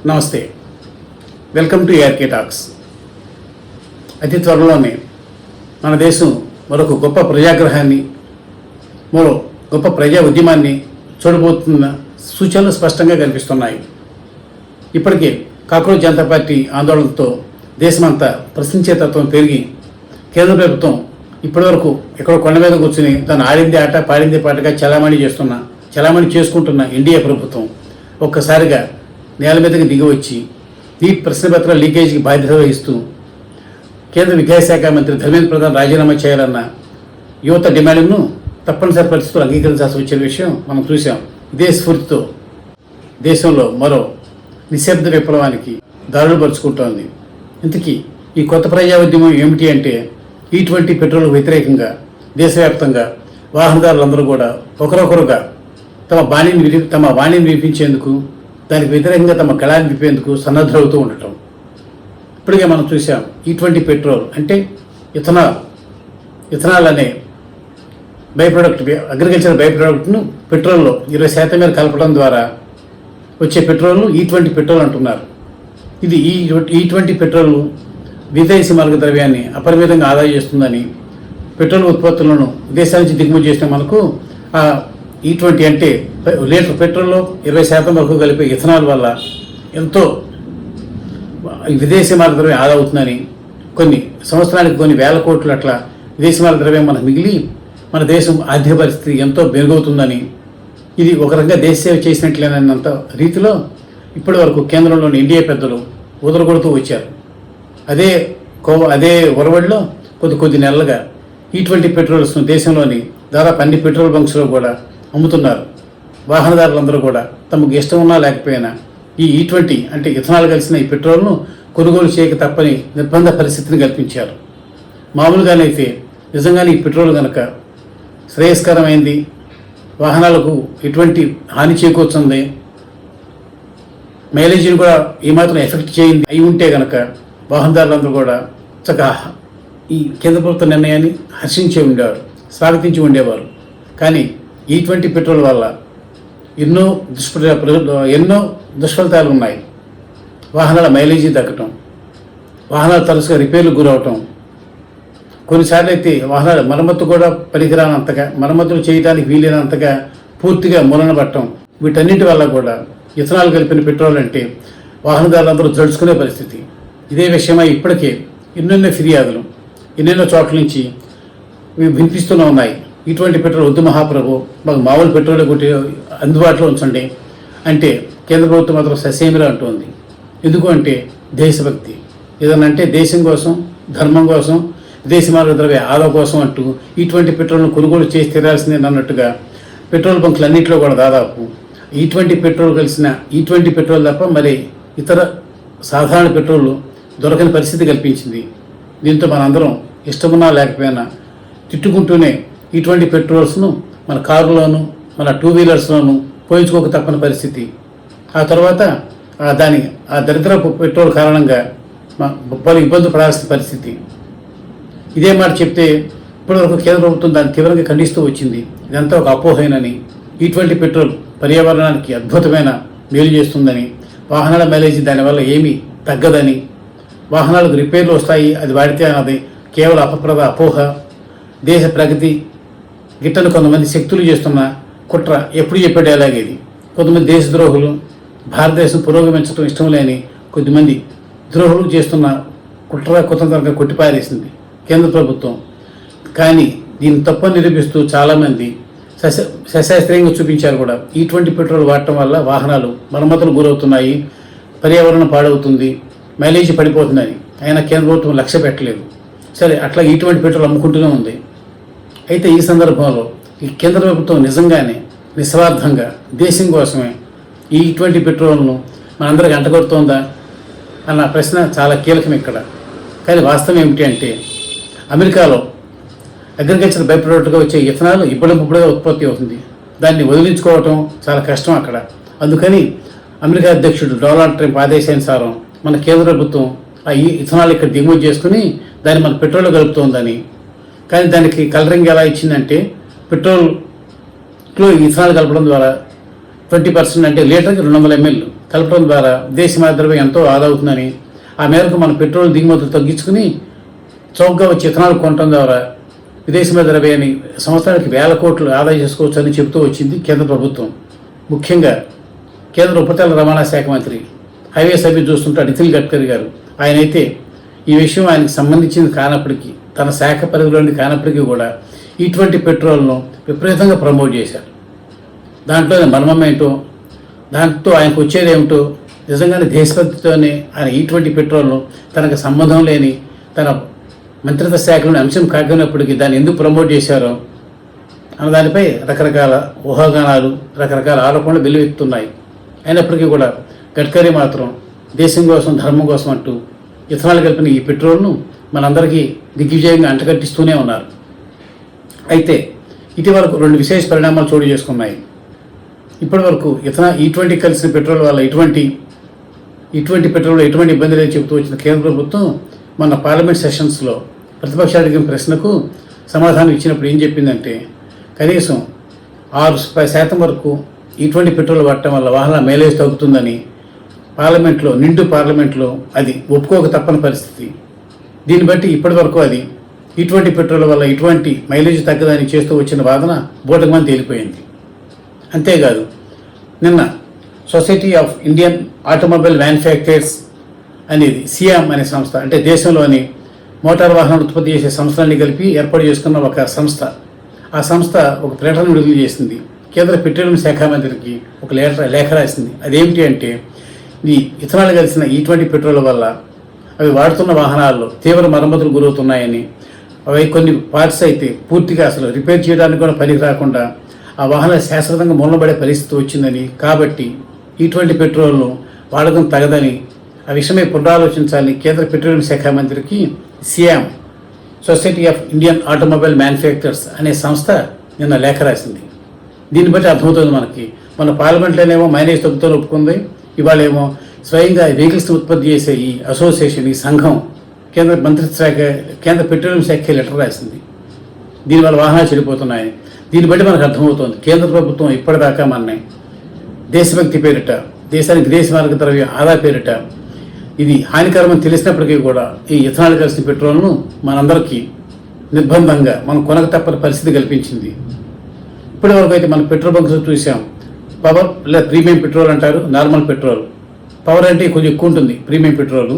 నమస్తే, welcome to ARK talks. అతి త్వరలోనే మన దేశం మరొక గొప్ప ప్రజాగ్రహాన్ని, మరో గొప్ప ప్రజా ఉద్యమాన్ని చూడబోతున్న సూచనలు స్పష్టంగా కనిపిస్తున్నాయి. ఇప్పటికే కాక్రోచ్ జనతా పార్టీ ఆందోళనతో దేశమంతా ప్రశ్నించే తత్వం పెరిగి కేంద్ర ప్రభుత్వం ఇప్పటివరకు ఎక్కడో కొండ మీద కూర్చుని తను ఆడింది ఆట పాడింది పాటగా చలామణి చేసుకుంటున్న ఎన్డీఏ ప్రభుత్వం ఒక్కసారిగా నేల మీదకి దిగివచ్చి నీట్ ప్రశ్నపత్రాల లీకేజీకి బాధ్యత వహిస్తూ కేంద్ర విద్యాశాఖ మంత్రి ధర్మేంద్ర ప్రధాన్ రాజీనామా చేయాలన్న యువత డిమాండ్ను తప్పనిసరి పరిస్థితులు అంగీకరించాల్సి వచ్చిన విషయం మనం చూసాం. ఇదే స్ఫూర్తితో దేశంలో మరో నిశ్శబ్ద విప్లవానికి దారులు పరుచుకుంటోంది. ఇంతకీ ఈ కొత్త ప్రజా ఉద్యమం ఏమిటి అంటే, E20 పెట్రోల్కు వ్యతిరేకంగా దేశవ్యాప్తంగా వాహనదారులందరూ కూడా ఒకరొకరుగా తమ వాణిని వినిపించేందుకు, దానికి వ్యతిరేకంగా తమ గళాన్ని విప్పేందుకు సన్నద్ధులవుతూ ఉండటం. ఇప్పటికే మనం చూసాం. E20 పెట్రోల్ అంటే ఇథనాల్ అనే బై ప్రోడక్ట్, అగ్రికల్చర్ బై ప్రోడక్ట్ను పెట్రోల్లో 20% మీద కలపడం ద్వారా వచ్చే పెట్రోల్ను E20 పెట్రోల్ అంటున్నారు. ఇది E20 పెట్రోల్ విదేశీ మార్గ ద్రవ్యాన్ని అపరిమితంగా ఆదా చేస్తుందని, పెట్రోల్ ఉత్పత్తులను విదేశాల నుంచి దిగుమతి చేసిన మనకు ఆ E20 అంటే లీటర్ పెట్రోల్లో 20% వరకు కలిపే ఇథనాల్ వల్ల ఎంతో విదేశీ మార్గ ద్రవ్యం ఆదా అవుతుందని, కొన్ని సంవత్సరానికి కొన్ని వేల కోట్లు అట్లా విదేశీ మార్గ ద్రవ్యం మనకు మిగిలి మన దేశం ఆర్థిక పరిస్థితి ఎంతో మెరుగవుతుందని, ఇది ఒక రకంగా దేశ సేవ చేసినట్లేనంత రీతిలో ఇప్పటి వరకు కేంద్రంలోని ఎన్డీఏ పెద్దలు ఊదరగొడుతూ వచ్చారు. అదే ఒరవడిలో కొద్ది నెలలుగా E20 పెట్రోల్స్ను దేశంలోని దాదాపు అన్ని పెట్రోల్ బంక్స్లో కూడా అమ్ముతున్నారు. వాహనదారులందరూ కూడా తమకు ఇష్టం ఉన్నా లేకపోయినా ఈ E20 అంటే ఇథనాల్ కలిసిన ఈ పెట్రోల్ను కొనుగోలు చేయక తప్పని నిర్బంధ పరిస్థితిని కల్పించారు. మామూలుగానైతే నిజంగానే ఈ పెట్రోల్ కనుక శ్రేయస్కరమైంది, వాహనాలకు ఎటువంటి హాని చేకూర్చుంది, మైలేజీని కూడా ఏమాత్రం ఎఫెక్ట్ చేయింది అయి ఉంటే కనుక వాహనదారులందరూ కూడా చక్కగా ఈ కేంద్ర ప్రభుత్వ నిర్ణయాన్ని హర్షించి ఉండేవారు, స్వాగతించి ఉండేవారు. కానీ E20 పెట్రోల్ వల్ల ఎన్నో దుష్ఫలితాలు ఉన్నాయి. వాహనాల మైలేజీ తగ్గటం, వాహనాలు తరచుగా రిపేర్లకు గురవటం, కొన్నిసార్లు అయితే వాహనాల మరమ్మతు కూడా పనికిరానంతగా, మరమ్మతులు చేయడానికి వీలైనంతగా పూర్తిగా మూలన పట్టడం, వీటన్నింటి వల్ల కూడా ఇథనాల్ కలిపిన పెట్రోల్ అంటే వాహనదారులందరూ జడుచుకునే పరిస్థితి. ఇదే విషయమై ఇప్పటికే ఎన్నెన్నో ఫిర్యాదులు ఎన్నెన్నో చోట్ల నుంచి వినిపిస్తూనే ఉన్నాయి. E20 పెట్రోల్ వద్దు మహాప్రభు, మాకు మామూలు పెట్రోల్ కొట్టి అందుబాటులో ఉంచండి అంటే కేంద్ర ప్రభుత్వం మాత్రం ససేమిరా అంటుంది. ఎందుకు అంటే దేశభక్తి, ఏదన్నా అంటే దేశం కోసం, ధర్మం కోసం, విదేశీ మార్గ ద్రవ్య ఆదా కోసం అంటూ E20 పెట్రోల్ను కొనుగోలు చేసి తీరాల్సిందే అన్నట్టుగా పెట్రోల్ బంకులన్నింటిలో కూడా దాదాపు E20 పెట్రోల్ కలిసిన E20 పెట్రోల్ తప్ప మరి ఇతర సాధారణ పెట్రోల్ దొరకని పరిస్థితి కల్పించింది. దీంతో మనందరం ఇష్టమున్నా లేకపోయినా తిట్టుకుంటూనే E20 పెట్రోల్స్ను మన కారులోను, మన 2 వీలర్స్లోనూ పోయించుకోక తప్పని పరిస్థితి. ఆ తర్వాత ఆ దరిద్రపు పెట్రోల్ కారణంగా పలు ఇబ్బందులు పడాల్సిన పరిస్థితి. ఇదే మాట చెప్తే ఇప్పటివరకు కేంద్ర ప్రభుత్వం దాన్ని తీవ్రంగా ఖండిస్తూ వచ్చింది. ఇదంతా ఒక అపోహైనని, E20 పెట్రోల్ పర్యావరణానికి అద్భుతమైన మేలు చేస్తుందని, వాహనాల మైలేజీ దానివల్ల ఏమీ తగ్గదని, వాహనాలకు రిపేర్లు వస్తాయి అది వాడితే అన్నది కేవలం అపోహ. దేశ ప్రగతి గిట్టను కొంతమంది శక్తులు చేస్తున్న కుట్ర ఎప్పుడు చెప్పాడు ఎలాగేది. కొంతమంది దేశద్రోహులు, భారతదేశం పురోగమించడం ఇష్టం లేని కొద్దిమంది ద్రోహులు చేస్తున్న కుట్ర కుతంత్రంగా కొట్టిపారేసింది కేంద్ర ప్రభుత్వం. కానీ దీన్ని తప్పని నిరూపిస్తూ చాలామంది సశాస్త్రీయంగా చూపించారు కూడా. E20 పెట్రోల్ వాడటం వల్ల వాహనాలు మరమ్మతులు గురవుతున్నాయి, పర్యావరణం పాడవుతుంది, మైలేజీ పడిపోతుందని అయినా కేంద్ర ప్రభుత్వం లక్ష్య పెట్టలేదు. సరే, అట్లా E20 పెట్రోల్ అమ్ముకుంటూనే ఉంది. అయితే ఈ సందర్భంలో ఈ కేంద్ర ప్రభుత్వం నిజంగానే నిస్వార్థంగా దేశం కోసమే E20 పెట్రోల్ను మనందరికి అంటగొడుతోందా అన్న ప్రశ్న చాలా కీలకం ఇక్కడ. కానీ వాస్తవం ఏమిటి అంటే, అమెరికాలో అగ్రికల్చర్ బై ప్రోడక్ట్గా వచ్చే ఇథనాల్ ఇప్పుడుగా ఉత్పత్తి అవుతుంది. దాన్ని వదిలించుకోవటం చాలా కష్టం అక్కడ. అందుకని అమెరికా అధ్యక్షుడు డొనాల్డ్ ట్రంప్ ఆదేశానుసారం మన కేంద్ర ప్రభుత్వం ఆ ఇథనాల్ ఇక్కడ దిగుమతి చేసుకుని దాన్ని మన పెట్రోల్లో కలుపుతోందని. కానీ దానికి కలరింగ్ ఎలా ఇచ్చిందంటే, పెట్రోల్లో ఇథనాల్ కలపడం ద్వారా 20% అంటే లీటర్కి 200 ml కలపడం ద్వారా దేశీయ ద్రవ్యం ఎంతో ఆదా అవుతుందని, ఆ మేరకు మన పెట్రోల్ దిగుమతులు తగ్గించుకుని చౌకగా వచ్చి ఇథనాల్ కొనడం ద్వారా విదేశీ ద్రవ్యాన్ని సంవత్సరానికి 1000 కోట్లు ఆదా చేసుకోవచ్చని చెబుతూ వచ్చింది కేంద్ర ప్రభుత్వం. ముఖ్యంగా కేంద్ర ఉపరితల రవాణా శాఖ మంత్రి హైవేస్ అవి చూస్తుంటాడు నితిన్ గడ్కరీ గారు. ఆయనైతే ఈ విషయం ఆయనకు సంబంధించింది కానప్పటికీ, తన శాఖ పరిధిలోని కానప్పటికీ కూడా ఇటువంటి పెట్రోల్ను విపరీతంగా ప్రమోట్ చేశారు. దాంట్లో మర్మం ఏంటో, దాంతో ఆయనకు వచ్చేది ఏమిటో, నిజంగానే దేశభక్తితోనే ఆయన ఇటువంటి పెట్రోల్ను తనకు సంబంధం లేని తన మంత్రిత్వ శాఖలోని అంశం కాకినప్పటికీ దాన్ని ఎందుకు ప్రమోట్ చేశారో అన్న దానిపై రకరకాల ఊహాగానాలు, రకరకాల ఆరోపణలు వెల్లువెత్తుతున్నాయి. అయినప్పటికీ కూడా గడ్కరీ మాత్రం దేశం కోసం, ధర్మం కోసం అంటూ ఇథనాల్ కలిపిన ఈ పెట్రోల్ను మనందరికీ దిగ్విజయంగా అంటగట్టిస్తూనే ఉన్నారు. అయితే ఇటీవలకు 2 విశేష పరిణామాలు చోటు చేసుకున్నాయి. ఇప్పటి వరకు E20 కలిసిన పెట్రోల్ వల్ల ఇటువంటి పెట్రోల్ ఎటువంటి ఇబ్బంది లేదని చెబుతూ వచ్చిన కేంద్ర ప్రభుత్వం మన పార్లమెంట్ సెషన్స్లో ప్రతిపక్షాలు అడిగిన ప్రశ్నకు సమాధానం ఇచ్చినప్పుడు ఏం చెప్పిందంటే, కనీసం 6% వరకు E20 పెట్రోల్ వాడటం వల్ల వాహనాల మైలేజ్ తగ్గుతుందని నిండు పార్లమెంట్లో అది ఒప్పుకోక తప్పని పరిస్థితి. దీన్ని బట్టి ఇప్పటి వరకు అది E20 పెట్రోల్ వల్ల ఇటువంటి మైలేజ్ తగ్గదని చేస్తూ వచ్చిన వాదన బోటకమని తేలిపోయింది. అంతేకాదు, నిన్న society of Indian automobile manufacturers అనేది సియామ్ అనే సంస్థ, అంటే దేశంలోని మోటార్ వాహనాలు ఉత్పత్తి చేసే సంస్థలన్నీ కలిపి ఏర్పాటు చేసుకున్న ఒక సంస్థ, ఆ సంస్థ ఒక ప్రకటన విడుదల చేసింది. కేంద్ర పెట్రోలియం శాఖ మంత్రికి ఒక లేఖ రాసింది. అదేమిటి అంటే, ఈ ఇథనాల్ కలిసిన E20 పెట్రోల్ వల్ల అవి వాడుతున్న వాహనాల్లో తీవ్ర మరమ్మతులు గురవుతున్నాయని, అవి కొన్ని పార్ట్స్ అయితే పూర్తిగా అసలు రిపేర్ చేయడానికి కూడా పనికి రాకుండా ఆ వాహనాలు శాశ్వతంగా మూలబడే పరిస్థితి వచ్చిందని, కాబట్టి E20 పెట్రోల్ను వాడకం తగదని ఆ విషయమై పునరాలోచించాలని కేంద్ర పెట్రోలియం శాఖ మంత్రికి SIAM, society of Indian automobile manufacturers అనే సంస్థ నిన్న లేఖ రాసింది. దీన్ని బట్టి అర్థమవుతుంది మనకి, మన పార్లమెంట్లోనేమో మైలేజ్ తగ్గుతూ ఒప్పుకుంది, ఇవాళేమో స్వయంగా వెహికల్స్ ఉత్పత్తి చేసే ఈ అసోసియేషన్, ఈ సంఘం కేంద్ర పెట్రోలియం శాఖ లెటర్ రాసింది. దీనివల్ల వాహనాలు చెడిపోతున్నాయి. దీన్ని బట్టి మనకు అర్థమవుతుంది కేంద్ర ప్రభుత్వం ఇప్పటిదాకా మనని దేశభక్తి పేరిట, దేశానికి విదేశీ మార్గ ద్రవ్యం ఆదా పేరిట ఇది హానికరమని తెలిసినప్పటికీ కూడా ఈ ఇథనాల్ కలిసిన పెట్రోల్ను మనందరికీ నిర్బంధంగా మనం కొనక తప్పని పరిస్థితి కల్పించింది. ఇప్పటి వరకు అయితే మన పెట్రోల్ బంక్స్ చూసాం, పవర్ లేదా ప్రీమియం పెట్రోల్ అంటారు, నార్మల్ పెట్రోల్. పవర్ అంటే కొంచెం ఎక్కువ ఉంటుంది ప్రీమియం పెట్రోల్,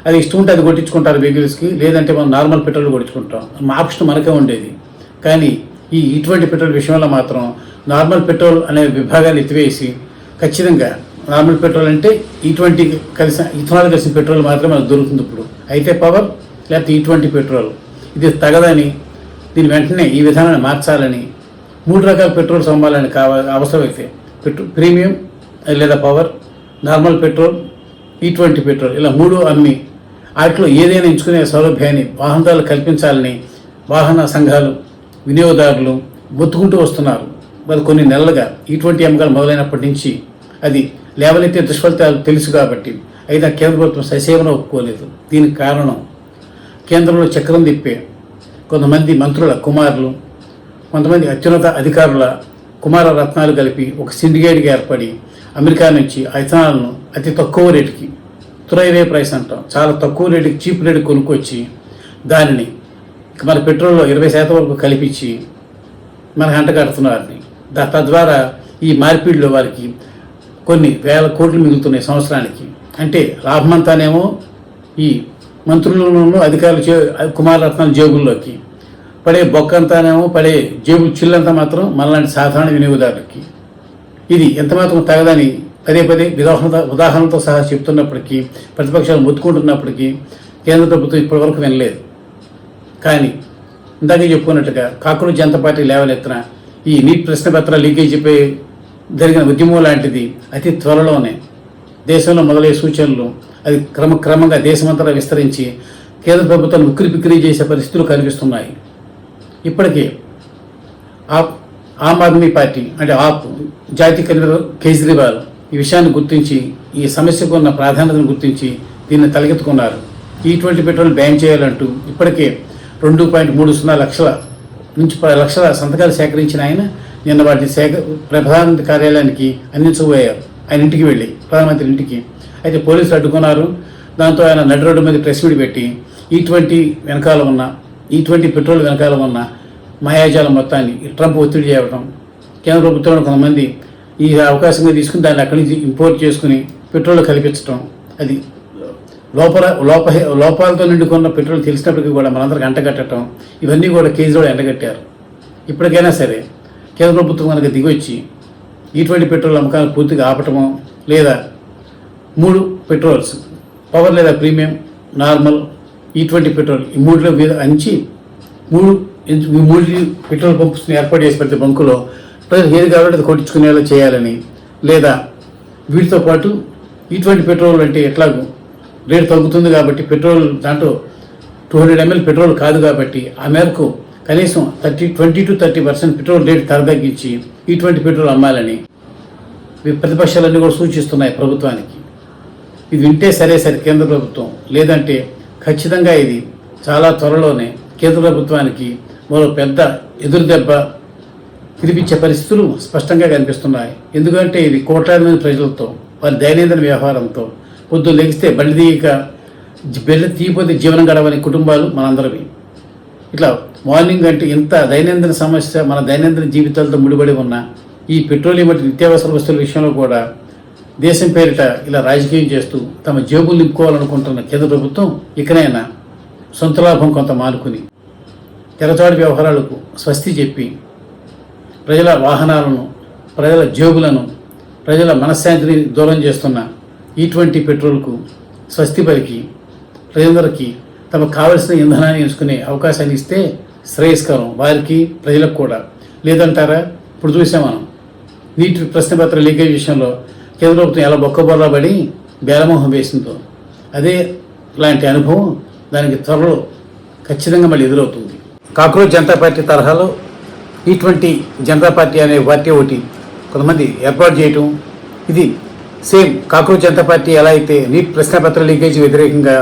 అది ఇష్టం ఉంటే అది కొట్టించుకుంటారు వెహికల్స్కి, లేదంటే మనం నార్మల్ పెట్రోల్ కొట్టించుకుంటాం. మా ఆప్షన్ మనకే ఉండేది. కానీ ఇటువంటి పెట్రోల్ విషయంలో మాత్రం నార్మల్ పెట్రోల్ అనే విభాగాన్ని ఎత్తివేసి ఖచ్చితంగా నార్మల్ పెట్రోల్ అంటే ఇథనాల్ కలిసిన పెట్రోల్ మాత్రమే మనకు దొరుకుతుంది ఇప్పుడు. అయితే పవర్ లేకపోతే E20 పెట్రోల్ ఇది తగదని, దీని వెంటనే ఈ విధానాన్ని మార్చాలని, 3 రకాల పెట్రోల్స్ అమ్మాలని అవసరమైతే ప్రీమియం లేదా power, normal petrol, E20 petrol ఇలా 3 అమ్మి వాటిలో ఏదైనా ఎంచుకునే సౌలభ్యాన్ని వాహనదారులు కల్పించాలని వాహన సంఘాలు, వినియోగదారులు మొత్తుకుంటూ వస్తున్నారు. మరి కొన్ని నెలలుగా E20 అమ్మకాలు మొదలైనప్పటి నుంచి అది లేవనెత్తే దుష్ఫలితాలు తెలుసు కాబట్టి అయితే కేంద్ర ప్రభుత్వం ససేవన ఒప్పుకోలేదు. దీనికి కారణం కేంద్రంలో చక్రం తిప్పే కొంతమంది మంత్రుల కుమారులు, కొంతమంది అత్యున్నత అధికారుల కుమార రత్నాలు కలిపి ఒక సిండికేట్గా ఏర్పడి అమెరికా నుంచి ఇథనాల్ను అతి తక్కువ రేటుకి, తురైవే ప్రైస్ అంటాం, చాలా తక్కువ రేటుకి, చీప్ రేటుకి కొనుక్కొచ్చి దానిని మన పెట్రోల్లో 20% వరకు కలిపించి మనకు అంటగడుతున్నారని, తద్వారా ఈ మార్పిడిలో వారికి కొన్ని వేల కోట్లు మిగులుతున్నాయి సంవత్సరానికి. అంటే లాభమంతానేమో ఈ మంత్రులను అధికారులు కుమారరత్నాల జేబుల్లోకి పడే బొక్కంతానేమో పడే జేబులు చిల్లంతా మాత్రం మనలాంటి సాధారణ వినియోగదారులకి. ఇది ఎంతమాత్రం తగదని పదే ఉదాహరణతో సహా చెప్తున్నప్పటికీ, ప్రతిపక్షాలు మొత్తుకుంటున్నప్పటికీ కేంద్ర ప్రభుత్వం ఇప్పటివరకు వినలేదు. కానీ ఇందాకే చెప్పుకున్నట్టుగా కాక్రోచ్ జనతా పార్టీ లేవనెత్తిన ఈ నీట్ ప్రశ్న పత్రాల లీకేజీపై జరిగిన ఉద్యమం లాంటిది అతి త్వరలోనే దేశంలో మొదలయ్యే సూచనలు అది క్రమక్రమంగా దేశమంతటా విస్తరించి కేంద్ర ప్రభుత్వాన్ని ఉక్కిరిబిక్కిరి చేసే పరిస్థితులు కనిపిస్తున్నాయి. ఇప్పటికే ఆమ్ ఆద్మీ పార్టీ అంటే జాతీయ కన్వీనర్ కేజ్రీవాల్ ఈ విషయాన్ని గుర్తించి, ఈ సమస్యకు ఉన్న ప్రాధాన్యతను గుర్తించి దీన్ని తలకెత్తుకున్నారు. E20 పెట్రోల్ బ్యాన్ చేయాలంటూ ఇప్పటికే 2.30 లక్షల నుంచి 10 లక్షల సంతకాలు సేకరించిన ఆయన నిన్న వాటిని ప్రధానమంత్రి కార్యాలయానికి అందించబోయారు, ఆయన ఇంటికి వెళ్ళి, ప్రధానమంత్రి ఇంటికి. అయితే పోలీసులు అడ్డుకున్నారు. దాంతో ఆయన నడి రోడ్డు మీద ప్రెస్ మీట్ పెట్టి E20 వెనకాల ఉన్న E20 పెట్రోల్ వెనకాల ఉన్న మాయాజాలం మొత్తాన్ని ట్రంప్ ఒత్తిడి చేయడం, కేంద్ర ప్రభుత్వంలో కొంతమంది ఈ అవకాశంగా తీసుకుని దాన్ని అక్కడి నుంచి ఇంపోర్ట్ చేసుకుని పెట్రోల్ కల్పించడం, అది లోపాలతో నిండుకున్న పెట్రోల్ తెలిసినప్పటికీ కూడా మనందరికి అంటగట్టడం, ఇవన్నీ కూడా కేజీలో ఎండగట్టారు. ఇప్పటికైనా సరే కేంద్ర ప్రభుత్వం కనుక దిగొచ్చి E20 పెట్రోల్ అమ్మకాలను పూర్తిగా ఆపటమో, లేదా 3 పెట్రోల్స్, పవర్ లేదా ప్రీమియం, నార్మల్, E20 పెట్రోల్, ఈ 3లో మీద అంచి 3 పెట్రోల్ పంప్స్ని ఏర్పాటు చేసి ప్రతి బంకులో ప్రజలు ఏది కావాలంటే అది కొట్టించుకునేలా చేయాలని, లేదా వీటితో పాటు E20 పెట్రోల్ అంటే ఎట్లాగో రేటు తగ్గుతుంది కాబట్టి పెట్రోల్ దాంట్లో 200 ml పెట్రోల్ కాదు కాబట్టి ఆ మేరకు కనీసం 20 to 30% పెట్రోల్ రేటు ధర తగ్గించి E20 పెట్రోల్ అమ్మాలని ప్రతిపక్షాలన్నీ కూడా సూచిస్తున్నాయి ప్రభుత్వానికి. ఇది వింటే సరే కేంద్ర ప్రభుత్వం, లేదంటే ఖచ్చితంగా ఇది చాలా త్వరలోనే కేంద్ర ప్రభుత్వానికి మరో పెద్ద ఎదురు దెబ్బ తినిపించే పరిస్థితులు స్పష్టంగా కనిపిస్తున్నాయి. ఎందుకంటే ఇది కోట్లాది మంది ప్రజలతో, వారి దైనందిన వ్యవహారంతో, పొద్దున్న లెగిస్తే బెల్లి తీయపోతే జీవనం గడవని కుటుంబాలు మనందరివి. ఇట్లా మార్నింగ్ అంటే ఇంత దైనందిన సమస్య మన దైనందిన జీవితాలతో ముడిపడి ఉన్న ఈ పెట్రోలియం వంటి నిత్యావసర వస్తువుల విషయంలో కూడా దేశం పేరిట ఇలా రాజకీయం చేస్తూ తమ జేబులు నింపుకోవాలనుకుంటున్న కేంద్ర ప్రభుత్వం ఇకనైనా సొంత లాభం కొంత మానుకుని తెరచాటు వ్యవహారాలకు స్వస్తి చెప్పి ప్రజల వాహనాలను, ప్రజల జేబులను, ప్రజల మనశ్శాంతిని దూరం చేస్తున్న E20 పెట్రోల్కు స్వస్తి పలికి ప్రజలందరికీ తమకు కావలసిన ఇంధనాన్ని ఎంచుకునే అవకాశాన్ని ఇస్తే శ్రేయస్కరం వారికి, ప్రజలకు కూడా. లేదంటారా? ఇప్పుడు చూసాం మనం నీటి ప్రశ్నపత్ర లీకేజ్ విషయంలో కేంద్ర ప్రభుత్వం ఎలా బొక్కబొర్లా పడి బేరమోహం వేసిందో, అదే లాంటి అనుభవం దానికి త్వరలో ఖచ్చితంగా మళ్ళీ ఎదురవుతుంది. కాక్రోచ్ జనతా పార్టీ తరహాలో E20 జనతా పార్టీ అనే పార్టీ ఒకటి కొంతమంది ఏర్పాటు చేయటం, ఇది సేమ్ కాక్రోచ్ జనతా పార్టీ ఎలా అయితే నీట్ ప్రశ్నపత్ర లీకేజ్ వ్యతిరేకంగా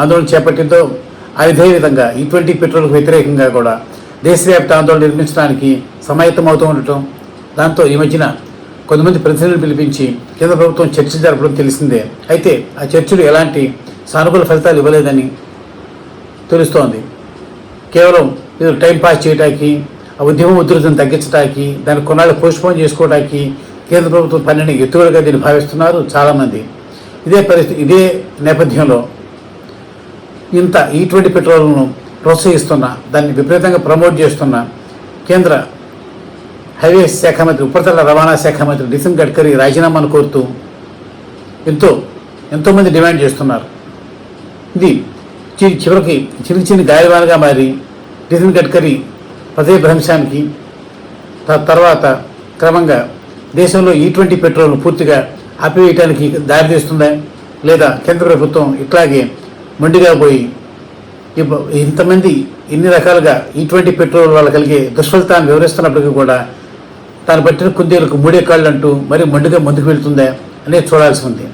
ఆందోళన చేపట్టిందో అదే విధంగా E20 పెట్రోల్కు వ్యతిరేకంగా కూడా దేశవ్యాప్త ఆందోళన నిర్మించడానికి సమాయత్తం అవుతూ ఉండటం. దాంతో ఈ మధ్యన కొంతమంది ప్రతినిధులు పిలిపించి కేంద్ర ప్రభుత్వం చర్చలు జరపడం తెలిసిందే. అయితే ఆ చర్చలు ఎలాంటి సానుకూల ఫలితాలు ఇవ్వలేదని తెలుస్తోంది. కేవలం ఏదో టైం పాస్ చేయడానికి, ఆ ఉద్యమం ఉధృతిని తగ్గించడానికి, దాన్ని కొన్నాళ్ళు పోస్ట్పోన్ చేసుకోవడానికి కేంద్ర ప్రభుత్వం పనిని ఎత్తుగడగా దీన్ని భావిస్తున్నారు చాలామంది. ఇదే నేపథ్యంలో ఇంత E20 పెట్రోల్ను ప్రోత్సహిస్తున్న, దాన్ని విపరీతంగా ప్రమోట్ చేస్తున్న కేంద్ర హైవేస్ శాఖ మంత్రి, ఉపరితల రవాణా శాఖ మంత్రి నితిన్ గడ్కరీ రాజీనామాను కోరుతూ ఎంతోమంది డిమాండ్ చేస్తున్నారు. ఇది చివరికి చిన్న గాయవాలుగా మారి నితిన్ గడ్కరీ పదవి భ్రంశానికి తర్వాత క్రమంగా దేశంలో E20 పెట్రోల్ను పూర్తిగా ఆపివేయటానికి దారితీస్తుందా, లేదా కేంద్ర ప్రభుత్వం ఇట్లాగే మొండిగా పోయి ఇంతమంది ఇన్ని రకాలుగా E20 పెట్రోల్ వల్ల కలిగే దుష్ఫలితాన్ని వివరిస్తున్నప్పటికీ కూడా దాన్ని బట్టిన కుందేలకు 3 కాళ్ళు అంటూ మరి మొండిగా ముందుకు వెళ్తుందా అనేది చూడాల్సి ఉంది.